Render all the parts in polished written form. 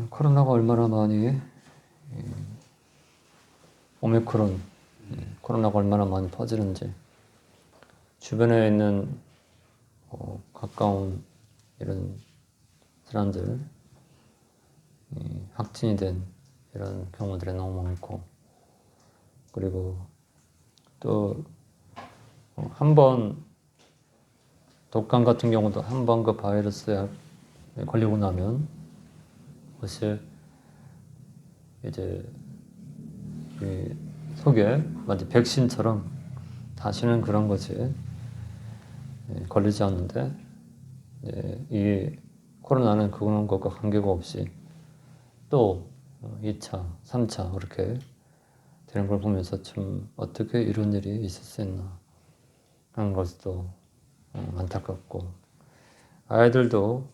코로나가 얼마나 많이 오미크론 코로나가 얼마나 많이 퍼지는지 주변에 있는 가까운 이런 사람들 확진이 된 이런 경우들이 너무 많고, 그리고 또 한 번 독감 같은 경우도 한 번 그 바이러스에 걸리고 나면 그것이 이제 속에 마치 백신처럼 다시는 그런 것이 걸리지 않는데, 이 코로나는 그런 것과 관계가 없이 또 2차, 3차 그렇게 되는 걸 보면서 참 어떻게 이런 일이 있을 수 있나 하는 것도 안타깝고, 아이들도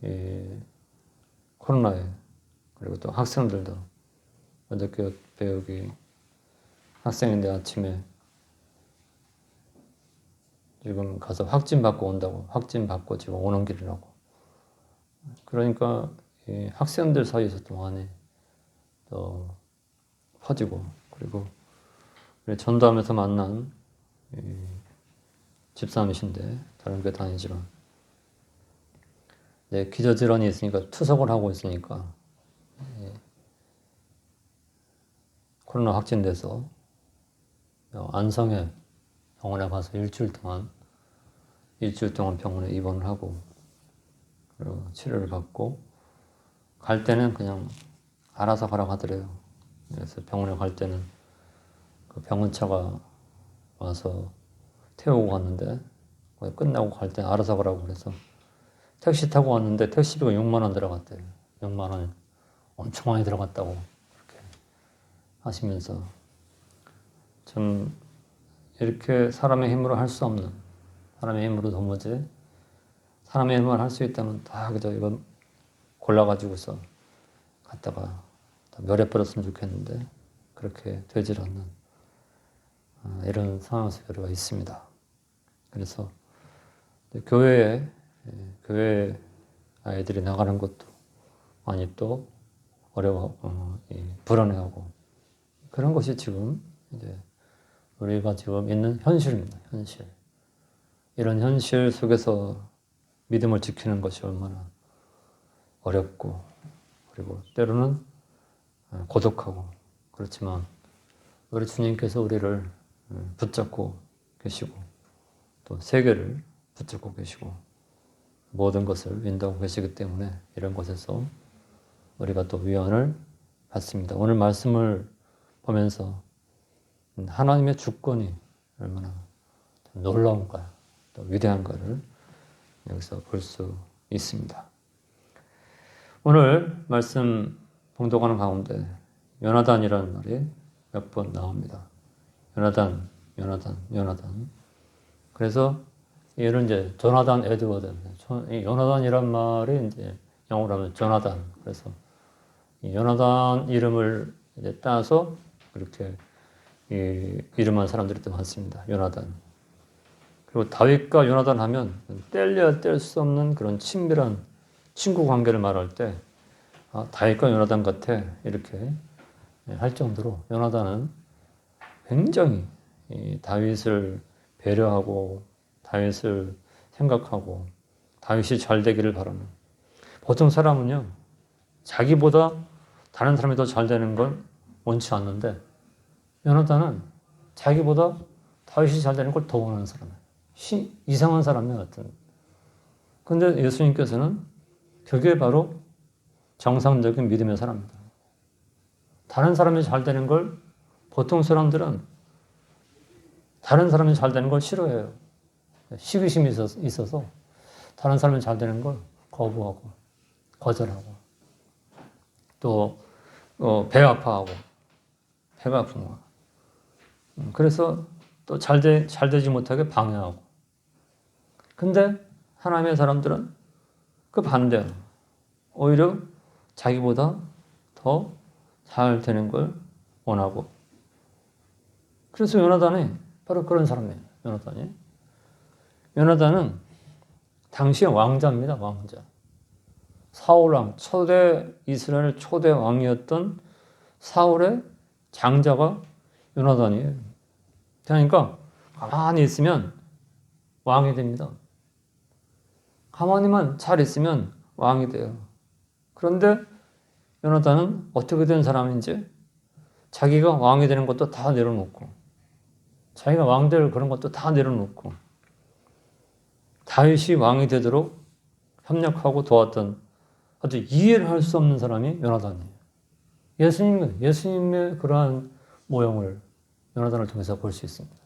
이 코로나에, 그리고 또 학생들도 어저께 배우기 학생인데 아침에 지금 가서 확진 받고 온다고, 확진 받고 지금 오는 길이라고. 그러니까 이 학생들 사이에서도 많이 또 퍼지고, 그리고 전도하면서 만난 집사람이신데 다른 교회 다니지만 기저질환이 있으니까 투석을 하고 있으니까 코로나 확진돼서 안성에 병원에 가서 일주일 동안 병원에 입원을 하고, 그리고 치료를 받고, 갈 때는 그냥 알아서 가라고 하더래요. 그래서 병원에 갈 때는 그 병원차가 와서 태우고 갔는데, 끝나고 갈 때 알아서 가라고 그래서 택시 타고 왔는데 택시비가 6만 원 들어갔대요. 6만 원 엄청 많이 들어갔다고 그렇게 하시면서, 좀 이렇게 사람의 힘으로 할 수 없는, 사람의 힘으로 도무지 사람의 힘으로 할 수 있다면 다 그저 이건 골라가지고서 갔다가 멸해버렸으면 좋겠는데 그렇게 되질 않는 이런 상황에서 우리가 있습니다. 그래서 교회 아이들이 나가는 것도 많이 또 불안해하고, 그런 것이 지금 이제 우리가 지금 있는 현실입니다. 현실. 이런 현실 속에서 믿음을 지키는 것이 얼마나 어렵고, 그리고 때로는 고독하고, 그렇지만 우리 주님께서 우리를 붙잡고 계시고, 또 세계를 붙잡고 계시고, 모든 것을 인도하고 계시기 때문에 이런 것에서 우리가 또 위안을 받습니다. 오늘 말씀을 보면서 하나님의 주권이 얼마나 놀라운가, 또 위대한가를 여기서 볼 수 있습니다. 오늘 말씀 봉독하는 가운데 요나단이라는 말이 몇 번 나옵니다. 요나단. 그래서 얘는 이제 조나단 에드워드. 이 요나단이란 말이 이제 영어로 하면 조나단. 그래서 이 요나단 이름을 이제 따서 그렇게 이름한 사람들이 또 많습니다. 요나단. 그리고 다윗과 요나단 하면 뗄래야 뗄 수 없는 그런 친밀한 친구 관계를 말할 때 다윗과 요나단 같아 이렇게 할 정도로 요나단은 굉장히 다윗을 배려하고 다윗을 생각하고 다윗이 잘 되기를 바라는, 보통 사람은요 자기보다 다른 사람이 더 잘 되는 걸 원치 않는데 요나단은 자기보다 다윗이 잘 되는 걸 더 원하는 사람이에요. 이상한 사람이에요. 하여튼. 근데 예수님께서는 그게 바로 정상적인 믿음의 사람입니다. 다른 사람이 잘 되는 걸, 보통 사람들은 다른 사람이 잘 되는 걸 싫어해요. 시기심이 있어서 다른 사람이 잘 되는 걸 거부하고 거절하고, 또 배 아파하고 배가 아픈 거. 그래서 또 잘 되지 못하게 방해하고. 근데 하나님의 사람들은 그 반대예요. 오히려 자기보다 더 잘 되는 걸 원하고. 그래서 요나단이 바로 그런 사람이에요. 요나단은 당시의 왕자입니다. 왕자. 사울왕, 이스라엘 초대 왕이었던 사울의 장자가 요나단이에요. 그러니까 가만히 있으면 왕이 됩니다. 가만히만 잘 있으면 왕이 돼요. 그런데 요나단은 어떻게 된 사람인지 자기가 왕이 되는 것도 다 내려놓고 자기가 왕 될 그런 것도 다 내려놓고 다윗이 왕이 되도록 협력하고 도왔던 아주 이해를 할 수 없는 사람이 요나단이에요. 예수님의 그러한 모형을 요나단을 통해서 볼 수 있습니다.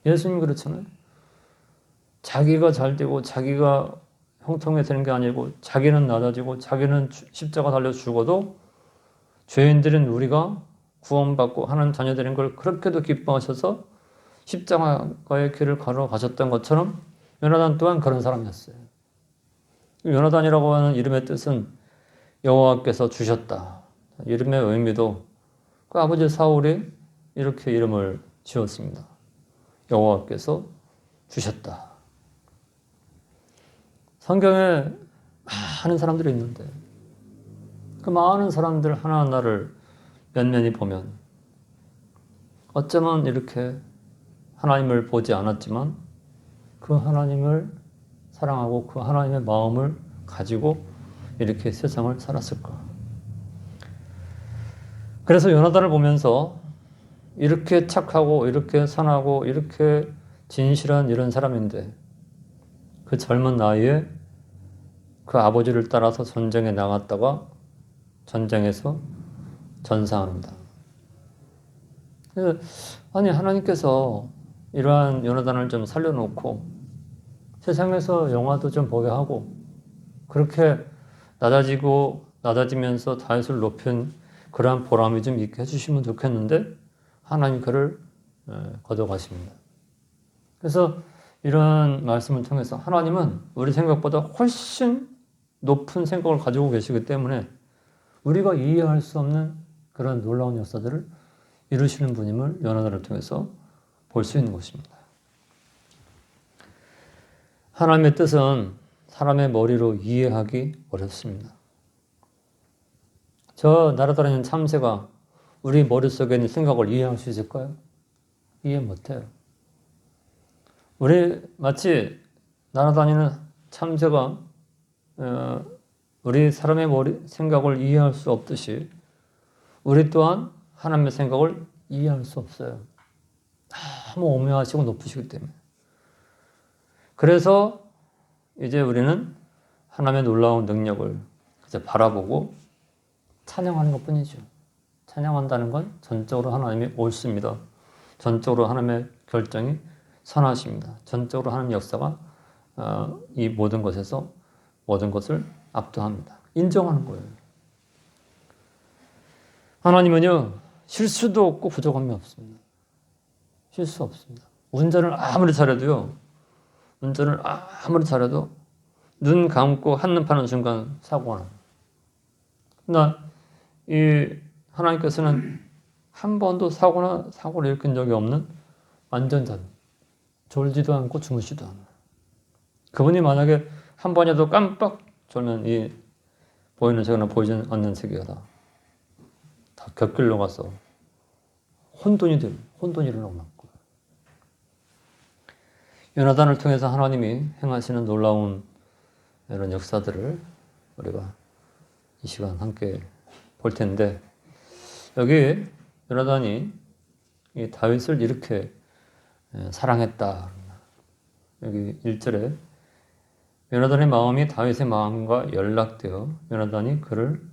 예수님 그렇잖아요. 자기가 잘 되고 자기가 형통해 되는 게 아니고 자기는 낮아지고 자기는 십자가 달려 죽어도 죄인들인 우리가 구원받고 하는 자녀들인 걸 그렇게도 기뻐하셔서 십자가의 길을 걸어가셨던 것처럼 요나단 또한 그런 사람이었어요. 요나단이라고 하는 이름의 뜻은 여호와께서 주셨다. 이름의 의미도 그 아버지 사울이 이렇게 이름을 지었습니다. 여호와께서 주셨다. 성경에 많은 사람들이 있는데 그 많은 사람들 하나하나를 면면히 보면 어쩌면 이렇게 하나님을 보지 않았지만 그 하나님을 사랑하고 그 하나님의 마음을 가지고 이렇게 세상을 살았을까. 그래서 요나단을 보면서 이렇게 착하고 이렇게 선하고 이렇게 진실한 이런 사람인데 그 젊은 나이에 그 아버지를 따라서 전쟁에 나갔다가 전쟁에서 전사합니다. 그래서 아니 하나님께서 이러한 요나단을 좀 살려놓고 세상에서 영화도 좀 보게 하고 그렇게 낮아지면서 다윗을 높인 그러한 보람이 좀 있게 해주시면 좋겠는데 하나님 그를 거둬가십니다. 그래서 이런 말씀을 통해서 하나님은 우리 생각보다 훨씬 높은 생각을 가지고 계시기 때문에 우리가 이해할 수 없는 그런 놀라운 역사들을 이루시는 분임을 요나단을 통해서 볼 수 있는 것입니다. 하나님의 뜻은 사람의 머리로 이해하기 어렵습니다. 저 날아다니는 참새가 우리 머릿속에 있는 생각을 이해할 수 있을까요? 이해 못해요. 마치 날아다니는 참새가 우리 사람의 생각을 이해할 수 없듯이 우리 또한 하나님의 생각을 이해할 수 없어요. 너무 오묘하시고 높으시기 때문에. 그래서 이제 우리는 하나님의 놀라운 능력을 이제 바라보고 찬양하는 것 뿐이죠. 찬양한다는 건 전적으로 하나님이 옳습니다. 전적으로 하나님의 결정이 선하십니다. 전적으로 하나님의 역사가 이 모든 것에서 모든 것을 압도합니다. 인정하는 거예요. 하나님은요, 실수도 없고 부족함이 없습니다. 실수 없습니다. 운전을 아무리 잘해도 눈 감고 한눈 파는 순간 사고가 납니다. 그러나 이 하나님께서는 한 번도 사고를 일으킨 적이 없는 완전자입니다. 졸지도 않고 주무시도 않아요. 그분이 만약에 한 번이라도 깜빡 졸면 이 보이는 세계나 보이지 않는 세계가 다 곁길로 가서 혼돈이 일어나고 난 거예요. 요나단을 통해서 하나님이 행하시는 놀라운 이런 역사들을 우리가 이 시간 함께 볼 텐데 여기 요나단이 이 다윗을 이렇게 사랑했다. 여기 1절에 요나단의 마음이 다윗의 마음과 연락되어 요나단이 그를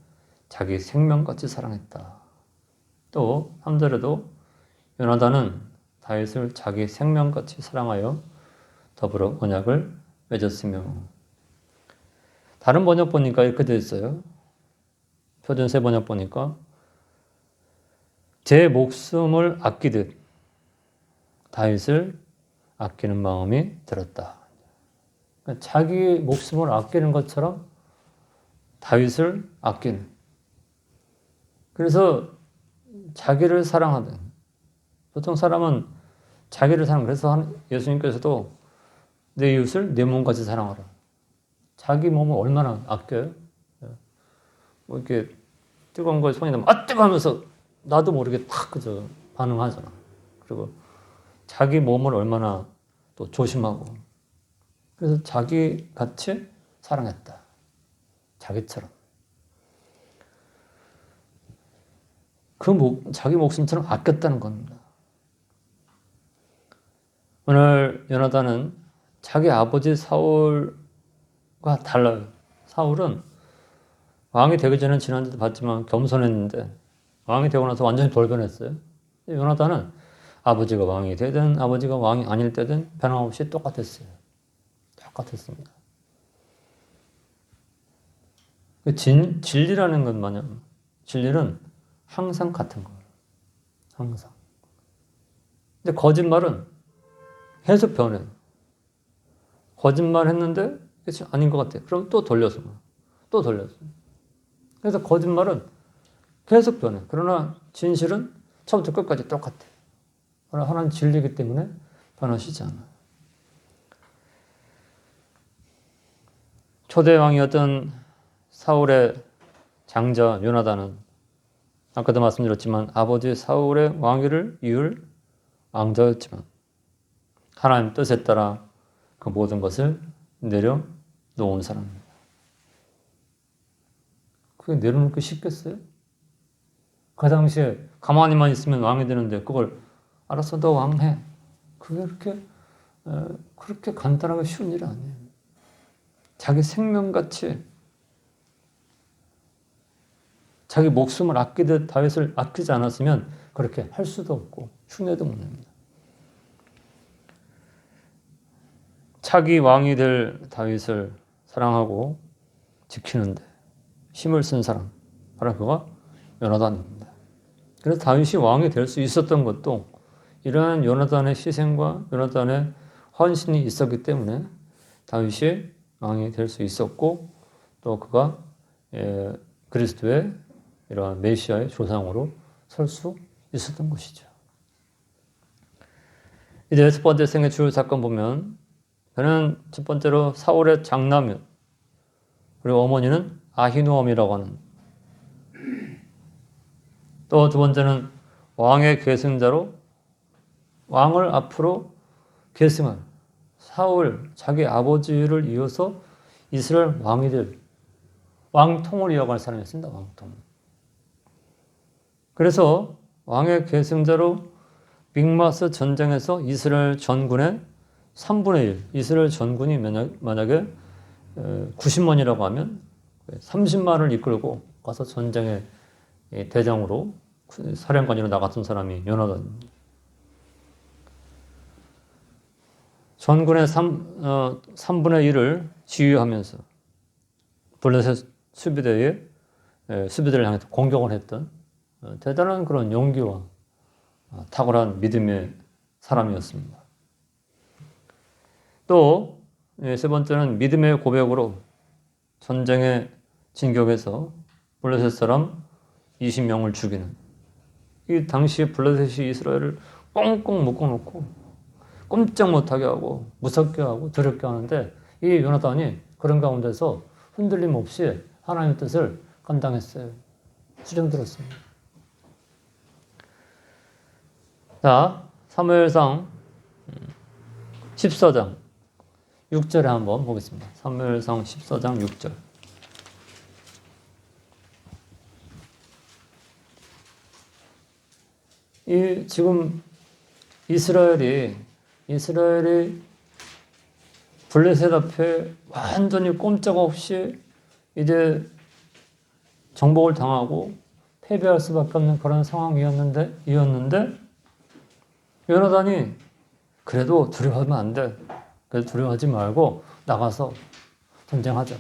자기 생명같이 사랑했다. 또 3절에도 요나단은 다윗을 자기 생명같이 사랑하여 더불어 언약을 맺었으며 다른 번역 보니까 이렇게 되어 있어요. 표준세 번역 보니까 제 목숨을 아끼듯 다윗을 아끼는 마음이 들었다. 그러니까 자기 목숨을 아끼는 것처럼 다윗을 아끼는. 그래서 자기를 사랑하는. 보통 사람은 자기를 사랑하는. 그래서 예수님께서도 내 이웃을 내 몸같이 사랑하라. 자기 몸을 얼마나 아껴요? 뭐 이렇게 뜨거운 거에 손이 나면 뜨거 하면서 나도 모르게 탁 그저 반응하잖아. 그리고 자기 몸을 얼마나 또 조심하고. 그래서 자기 같이 사랑했다. 자기처럼. 자기 목숨처럼 아꼈다는 겁니다. 오늘 요나단은 자기 아버지 사울과 달라요. 사울은 왕이 되기 전에 지난주도 봤지만 겸손했는데 왕이 되고 나서 완전히 돌변했어요. 요나단은 아버지가 왕이 되든 아버지가 왕이 아닐 때든 변함없이 똑같았어요. 똑같았습니다. 진리라는 건 뭐냐면 진리는 항상 같은 거예요. 항상. 근데 거짓말은 계속 변해요. 거짓말 했는데 아닌 것 같아요. 그럼 또 돌려서. 또 돌려서. 그래서 거짓말은 계속 변해. 그러나 진실은 처음부터 끝까지 똑같아요. 하나는 진리이기 때문에 변하시지 않아요. 초대 왕이었던 사울의 장자 요나단은 아까도 말씀드렸지만 아버지 사울의 왕위를 이을 왕자였지만 하나님 뜻에 따라 그 모든 것을 내려놓은 사람입니다. 그게 내려놓기 쉽겠어요? 그 당시에 가만히만 있으면 왕이 되는데 그걸 알았어 너 왕해. 그게 그렇게 간단하게 쉬운 일이 아니에요. 자기 생명같이 자기 목숨을 아끼듯 다윗을 아끼지 않았으면 그렇게 할 수도 없고 흉내도 못 냅니다. 차기 왕이 될 다윗을 사랑하고 지키는데 힘을 쓴 사람 바로 그가 요나단입니다. 그래서 다윗이 왕이 될 수 있었던 것도 이러한 요나단의 희생과 요나단의 헌신이 있었기 때문에 다윗이 왕이 될 수 있었고 또 그가 그리스도의 이러한 메시아의 조상으로 설 수 있었던 것이죠. 이제 첫 번째 생애 주요 사건 보면 그는 첫 번째로 사울의 장남이요. 그리고 어머니는 아히노암이라고 하는. 또 두 번째는 왕의 계승자로 왕을 앞으로 계승한 사울 자기 아버지를 이어서 이스라엘 왕이 될 왕통을 이어갈 사람이었습니다. 왕통. 그래서 왕의 계승자로 믹마스 전쟁에서 이스라엘 전군의 3분의 1, 이스라엘 전군이 만약에 90만이라고 하면 30만을 이끌고 가서 전쟁의 대장으로 사령관으로 나갔던 사람이 요나단입니다. 전군의 3분의 1을 지휘하면서 블레셋 수비대를 향해서 공격을 했던 대단한 그런 용기와 탁월한 믿음의 사람이었습니다. 또 세 번째는 믿음의 고백으로 전쟁의 진격에서 블레셋 사람 20명을 죽이는 이 당시에 블레셋이 이스라엘을 꽁꽁 묶어놓고 꼼짝 못하게 하고 무섭게 하고 두렵게 하는데 이 요나단이 그런 가운데서 흔들림 없이 하나님의 뜻을 감당했어요. 수정 들었습니다. 자, 사무엘상 14장 6절에 한번 보겠습니다. 사무엘상 14장 6절. 지금 이스라엘이 블레셋 앞에 완전히 꼼짝없이 이제 정복을 당하고 패배할 수밖에 없는 그런 상황이었는데 요나단이 그래도 두려워하면 안 돼. 그래도 두려워하지 말고 나가서 전쟁하자.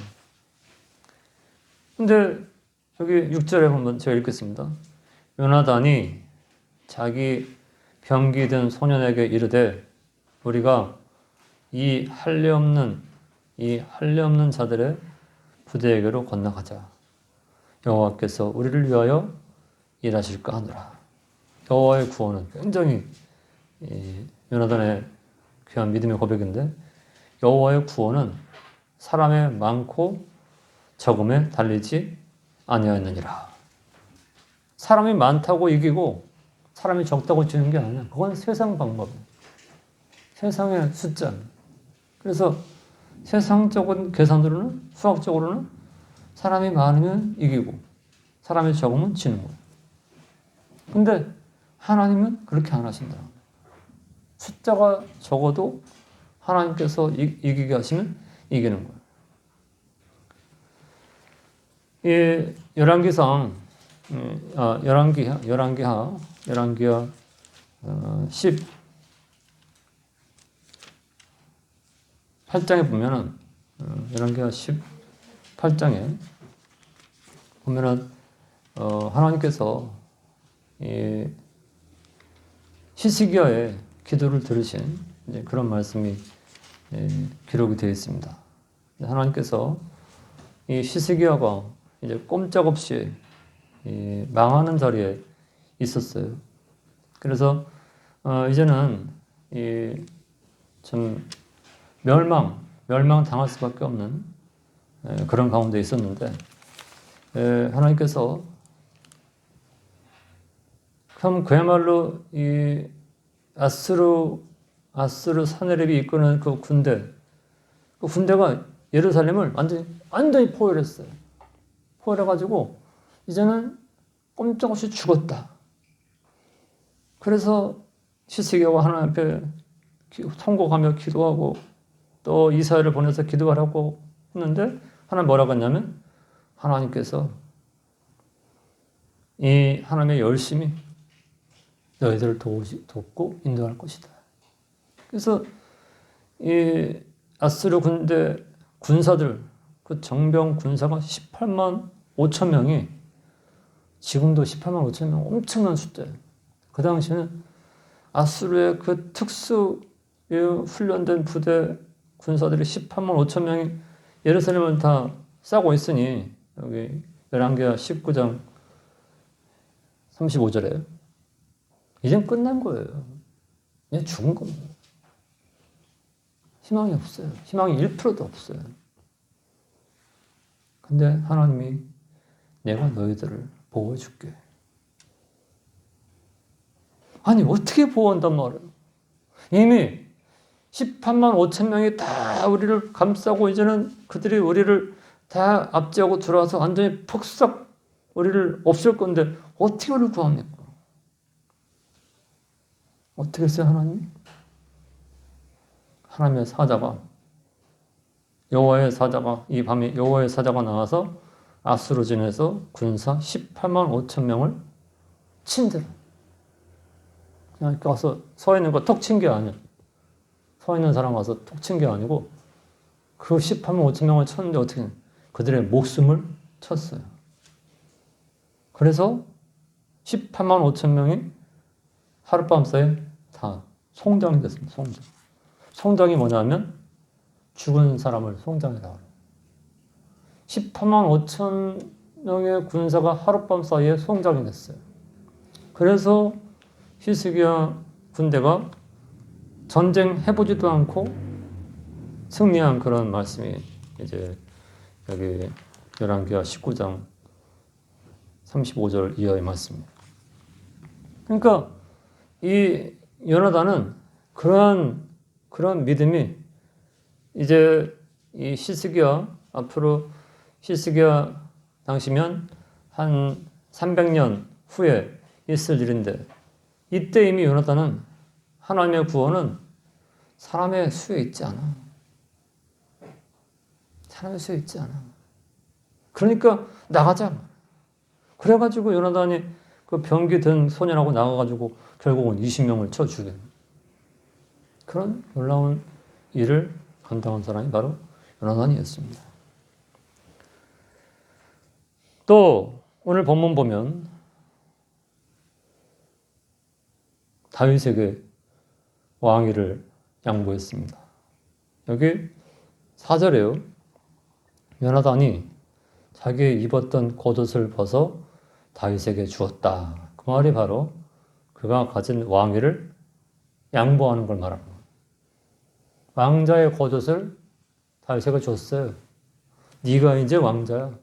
근데 여기 6절에 한번 제가 읽겠습니다. 요나단이 자기 병기든 소년에게 이르되 우리가 이 할례 없는 자들의 부대에게로 건너가자. 여호와께서 우리를 위하여 일하실까 하노라. 여호와의 구원은 굉장히 요나단의 귀한 믿음의 고백인데 여호와의 구원은 사람의 많고 적음에 달리지 아니하였느니라. 사람이 많다고 이기고 사람이 적다고 지는 게 아니야. 그건 세상 방법이야. 세상의 숫자. 그래서 세상적인 계산으로는, 수학적으로는 사람이 많으면 이기고 사람이 적으면 지는 거야. 근데 하나님은 그렇게 안 하신다. 숫자가 적어도 하나님께서 이기게 하시면 이기는 거예요. 이 열왕기상, 열왕기하 18장에 보면은, 열왕기하 18장에 보면은, 하나님께서 이 히스기야의 기도를 들으신 이제 그런 말씀이 기록이 되어 있습니다. 하나님께서 이 히스기야가 이제 꼼짝없이 망하는 자리에 있었어요. 그래서 이제는 좀 멸망 당할 수밖에 없는 그런 가운데 있었는데, 하나님께서 그야말로 이 아스루 사네립이 이끄는 그 군대가 예루살렘을 완전히 포위했어요. 포위해가지고 이제는 꼼짝없이 죽었다. 그래서 히스기야가 하나님 앞에 통곡하며 기도하고 또 이사야를 보내서 기도하라고 했는데, 하나님 뭐라고 했냐면, 하나님께서 이 하나님의 열심히 너희들을 돕고 인도할 것이다. 그래서 이 아스르 군대 군사들, 그 정병 군사가 18만 5천 명이, 지금도 18만 5천 명 엄청난 숫자예요. 그 당시에는 아스르의 그 특수 훈련된 부대 군사들이 18만 5천 명이 예루살렘을 다 싸고 있으니, 여기 열왕기하 19장 35절에 이젠 끝난 거예요. 이제 죽은 겁니다. 희망이 없어요. 희망이 1%도 없어요. 근데 하나님이 내가 너희들을 보호해 줄게. 아니, 어떻게 보호한단 말이에요? 이미 18만 5천 명이 다 우리를 감싸고 이제는 그들이 우리를 다 압제하고 들어와서 완전히 폭삭 우리를 없앨 건데 어떻게 우리를 구합니까? 어떻게 했어요, 하나님? 하나님의 사자가, 여호와의 사자가, 이 밤에 여호와의 사자가 나와서 아스루진에서 군사 18만 5천 명을 친대로. 그냥 가서 서 있는 거 톡 친 게 아니야. 서 있는 사람 와서 톡 친 게 아니고 그 18만 5천 명을 쳤는데 어떻게 그들의 목숨을 쳤어요. 그래서 18만 5천 명이 하룻밤 사이에 다 송장이 됐습니다. 송장. 송장이 뭐냐면 죽은 사람을 송장이라고 해요. 18만 5천 명의 군사가 하룻밤 사이에 송장이 됐어요. 그래서 히스기야 군대가 전쟁해보지도 않고 승리한 그런 말씀이 이제 여기 열왕기하 19장 35절 이하의 말씀입니다. 그러니까 이 요나단은 그런 믿음이 이제 이 히스기야, 앞으로 히스기야 당시면 한 300년 후에 있을 일인데, 이때 이미 요나단은 하나님의 구원은 사람의 수에 있지 않아. 사람의 수에 있지 않아. 그러니까 나가자. 그래가지고 요나단이 그 병기 든 소년하고 나가가지고 결국은 20명을 쳐 죽여. 그런 놀라운 일을 감당한 사람이 바로 요나단이었습니다. 또 오늘 본문 보면 다윗에게 왕위를 양보했습니다. 여기 4절에요. 요나단이 자기 입었던 겉옷을 벗어 다윗에게 주었다. 그 말이 바로 그가 가진 왕위를 양보하는 걸 말합니다. 왕자의 겉옷을 다윗에게 줬어요. 네가 이제 왕자야.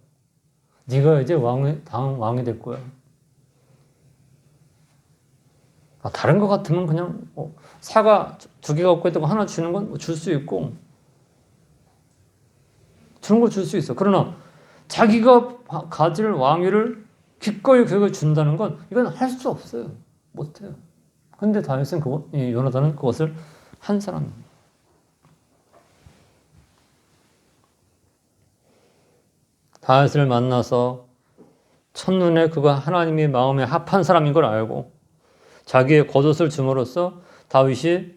네가 이제 다음 왕이 될 거야. 다른 것 같으면 그냥 사과 2개 갖고 있다고 하나 주는 건 줄 수 있고 주는 걸 줄 수 있어. 그러나 자기가 가질 왕위를 기꺼이 그에게 준다는 건 이건 할 수 없어요. 못해요. 근데 다윗은 요나단은 그것을 한 사람입니다. 다윗을 만나서 첫눈에 그가 하나님의 마음에 합한 사람인 걸 알고 자기의 겉옷을 줌으로써 다윗이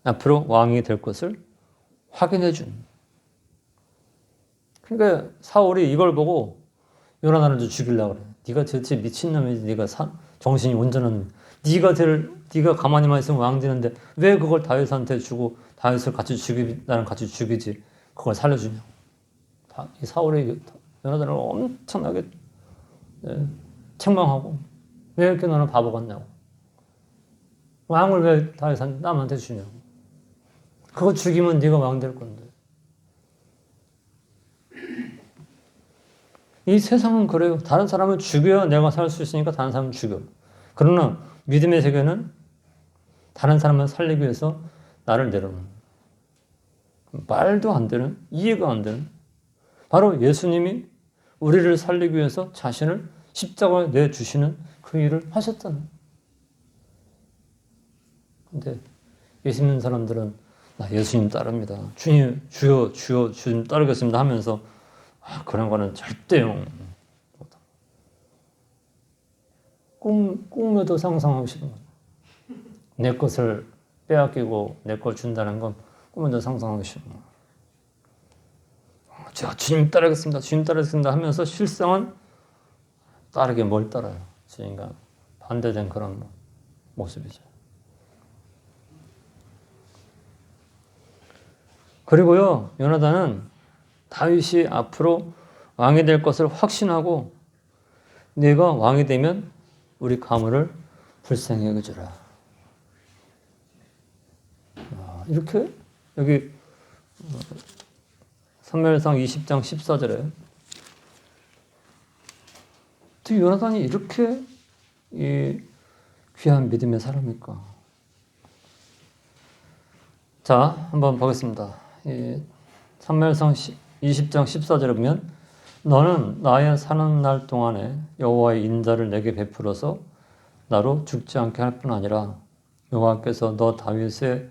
앞으로 왕이 될 것을 확인해 준. 그러니까 사울이 이걸 보고 요나단을 죽이려고 그래. 네가 도대체 미친놈이지. 네가 정신이 온전한 네가 가만히만 있으면 왕 되는데 왜 그걸 다윗한테 주고 다윗을 나는 같이 죽이지. 그걸 살려주냐. 이 사울이 요나단을 엄청나게 책망하고 왜 이렇게 너는 바보 같냐고. 왕을 왜 남한테 주냐고. 그거 죽이면 네가 왕 될 건데. 이 세상은 그래요. 다른 사람을 죽여야 내가 살 수 있으니까 다른 사람을 죽여. 그러나 믿음의 세계는 다른 사람을 살리기 위해서 나를 내려놓는 말도 안 되는, 이해가 안 되는 바로 예수님이 우리를 살리기 위해서 자신을 십자가에 내주시는 그 일을 하셨잖아요. 근데 예수 믿는 사람들은 나 예수님 따릅니다. 주님, 주여, 주님 따르겠습니다 하면서 그런 거는 절대요. 꿈에도 상상하기 싫은 거예요. 내 것을 빼앗기고 내 걸 준다는 건 꿈에도 상상하기 싫은 거예요. 제가 주님 따르겠습니다. 주님 따르겠습니다 하면서 실상은 따르게 뭘 따라요. 주님과 반대된 그런 모습이죠. 그리고요, 요나단은 다윗이 앞으로 왕이 될 것을 확신하고 네가 왕이 되면 우리 가문을 불쌍히 여겨주라. 이렇게 여기 사무엘상 20장 14절에 요나단이 이렇게 귀한 믿음의 사람일까? 자, 한번 보겠습니다. 사무엘상 20장 14절에 보면 너는 나의 사는 날 동안에 여호와의 인자를 내게 베풀어서 나로 죽지 않게 할 뿐 아니라 여호와께서 너 다윗의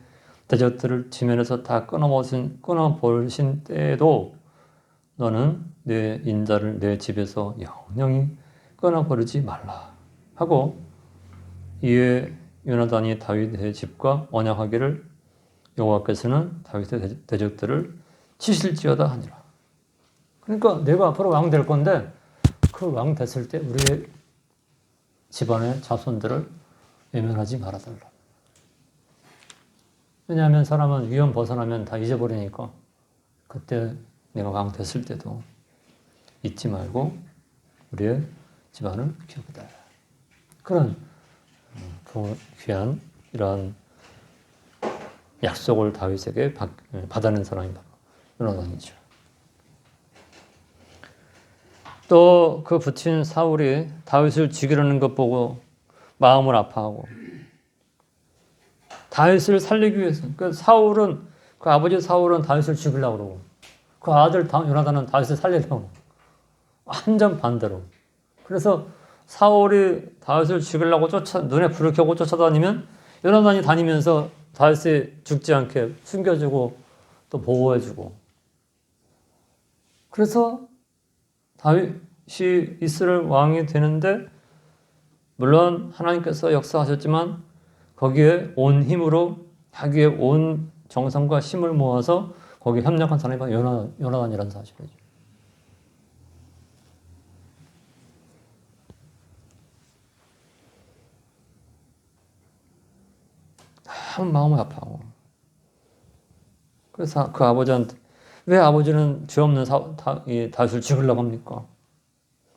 대적들을 지면에서 다 끊어버리신 때에도 너는 내 인자를 내 집에서 영영히 끊어버리지 말라 하고 이에 요나단이 다윗의 집과 언약하기를 여호와께서는 다윗의 대적들을 치실지어다 하니라. 그러니까 내가 앞으로 왕 될 건데 그 왕 됐을 때 우리의 집안의 자손들을 외면하지 말아달라. 왜냐하면 사람은 위험 벗어나면 다 잊어버리니까 그때 내가 왕 됐을 때도 잊지 말고 우리의 집안을 기억해달라. 그런 귀한 이러한 약속을 다윗에게 받아낸 사람이 바로 요나단이죠. 또 그 부친 사울이 다윗을 죽이려는 것 보고 마음을 아파하고 다윗을 살리기 위해서 그 아버지 사울은 다윗을 죽이려고 그러고 그 아들 요나단은 다윗을 살리려고 완전 반대로. 그래서 사울이 다윗을 죽이려고 눈에 불을 켜고 쫓아다니면 요나단이 다니면서 다윗이 죽지 않게 숨겨주고 또 보호해주고. 그래서 다윗이 이스라엘 왕이 되는데 물론 하나님께서 역사하셨지만 거기에 온 힘으로 자기의 온 정성과 힘을 모아서 거기에 협력한 사람이 바로 요나단이라는 사실이죠. 참 마음이 아파하고. 그래서 그 아버지한테 왜 아버지는 죄 없는 다윗을 죽이려고 합니까?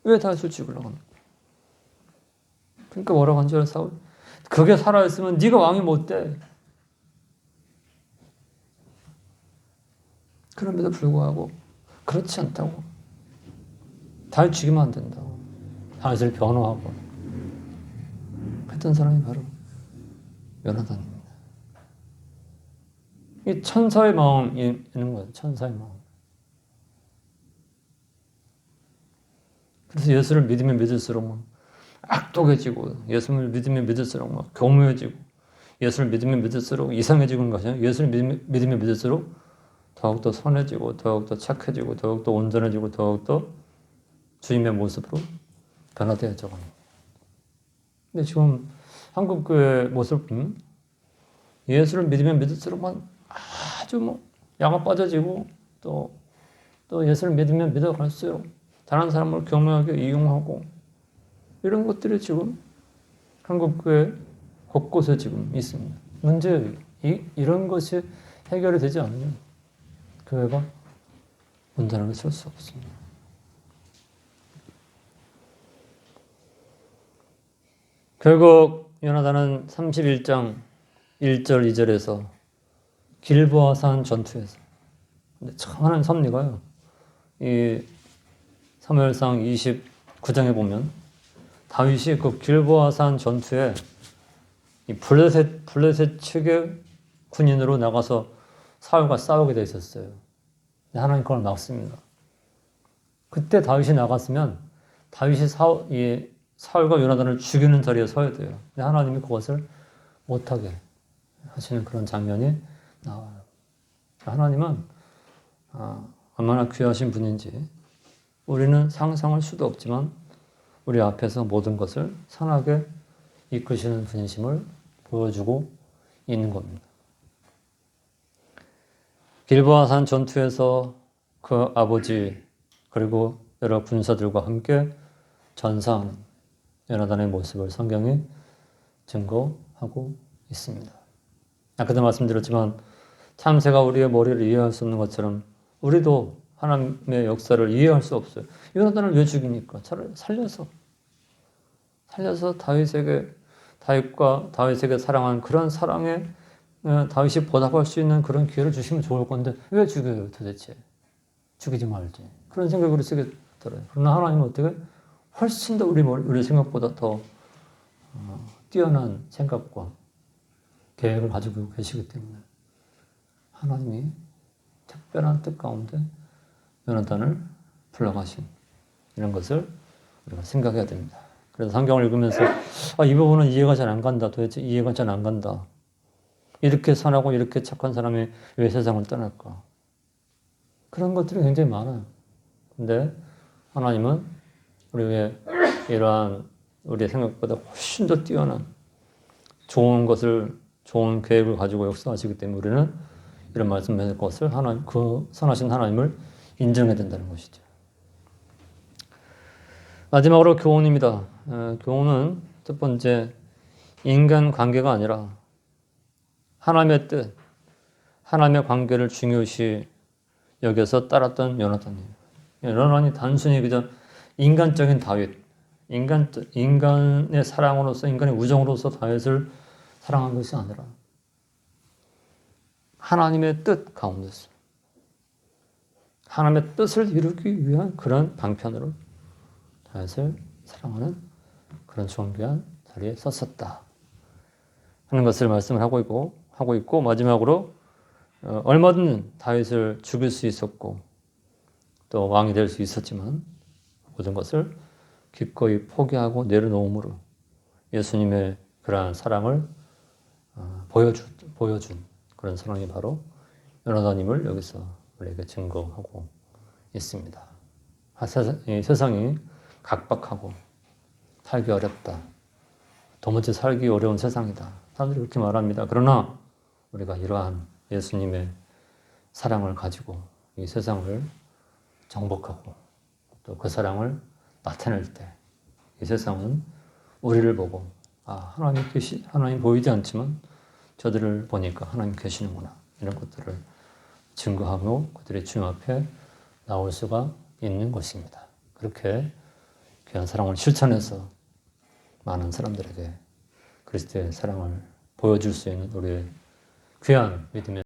왜 다윗을 죽이려고 합니까? 그러니까 뭐라고 한 줄 알아, 사울? 그게 살아있으면 네가 왕이 못 돼. 그럼에도 불구하고 그렇지 않다고. 다윗 죽이면 안 된다. 다윗을 변호하고 했던 사람이 바로 요나단입니다. 이 천사의 마음이 있는 거예요. 천사의 마음. 그래서 예수를 믿으면 믿을수록 악독해지고, 예수를 믿으면 믿을수록 교묘해지고, 예수를 믿으면 믿을수록 이상해지는 것이 아니라 예수를 믿으면 믿을수록 더욱더 선해지고, 더욱더 착해지고, 더욱더 온전해지고, 더욱더 주님의 모습으로 변화되어져 갑니다. 근데 지금 한국교회 모습, 예수를 믿으면 믿을수록 아주 야가 빠져지고, 또 예수를 믿으면 믿어갈수록 다른 사람을 교묘하게 이용하고, 이런 것들이 지금 한국교회 곳곳에 지금 있습니다. 문제예요. 이런 것이 해결이 되지 않으면 교회가 온전하게 설 수 없습니다. 결국 요나단은 31장 1절 2절에서 길보아산 전투에서, 근데 천한 섭리가요. 이 사무엘상 29장에 보면 다윗이 그 길보아산 전투에 이 블레셋 측의 군인으로 나가서 사울과 싸우게 돼 있었어요. 하나님 그걸 막습니다. 그때 다윗이 나갔으면 다윗이 사울과 요나단을 죽이는 자리에 서야 돼요. 근데 하나님이 그것을 못하게 하시는 그런 장면이 나와요. 하나님은 얼마나 귀하신 분인지 우리는 상상할 수도 없지만 우리 앞에서 모든 것을 선하게 이끄시는 분이심을 보여주고 있는 겁니다. 길보아산 전투에서 그 아버지 그리고 여러 군사들과 함께 전사하는 요나단의 모습을 성경이 증거하고 있습니다. 아까도 말씀드렸지만 참새가 우리의 머리를 이해할 수 없는 것처럼 우리도 하나님의 역사를 이해할 수 없어요. 요나단을 왜 죽입니까? 차라리 살려서 다윗에게 사랑한 그런 사랑에 다윗이 보답할 수 있는 그런 기회를 주시면 좋을 건데 왜 죽여요 도대체? 죽이지 말지. 그런 생각이 우리 속에 들어요. 그러나 하나님은 어떻게 훨씬 더 우리 생각보다 더 뛰어난 생각과 계획을 가지고 계시기 때문에 하나님이 특별한 뜻 가운데 요나단을 불러가신 이런 것을 우리가 생각해야 됩니다. 그래서 성경을 읽으면서 이 부분은 이해가 잘 안 간다. 도대체 이해가 잘 안 간다. 이렇게 선하고 이렇게 착한 사람이 왜 세상을 떠날까? 그런 것들이 굉장히 많아요. 근데 하나님은 우리의 이러한 우리의 생각보다 훨씬 더 뛰어난 좋은 계획을 가지고 역사하시기 때문에 우리는 이런 말씀을 것을 그 선하신 하나님을 인정해야 된다는 것이죠. 마지막으로 교훈입니다. 교훈은 첫 번째, 인간 관계가 아니라 하나님의 뜻, 하나님의 관계를 중요시 여겨서 따랐던 요나단이에요. 요나단이 단순히 그저 인간적인 다윗, 인간의 사랑으로서, 인간의 우정으로서 다윗을 사랑한 것이 아니라 하나님의 뜻 가운데서 하나님의 뜻을 이루기 위한 그런 방편으로 다윗을 사랑하는 그런 존귀한 자리에 섰었다 하는 것을 말씀을 하고 있고 마지막으로 얼마든 다윗을 죽일 수 있었고 또 왕이 될 수 있었지만 모든 것을 기꺼이 포기하고 내려놓음으로 예수님의 그러한 사랑을 보여준 그런 사랑이 바로 요나단임을 여기서 우리에게 증거하고 있습니다. 이 세상이 각박하고 살기 어렵다. 도무지 살기 어려운 세상이다. 사람들이 그렇게 말합니다. 그러나 우리가 이러한 예수님의 사랑을 가지고 이 세상을 정복하고 또 그 사랑을 나타낼 때 이 세상은 우리를 보고 하나님 보이지 않지만 저들을 보니까 하나님 계시는구나 이런 것들을 증거하고 그들의 주님 앞에 나올 수가 있는 것입니다. 그렇게 귀한 사랑을 실천해서 많은 사람들에게 그리스도의 사랑을 보여줄 수 있는 우리의 귀한 믿음의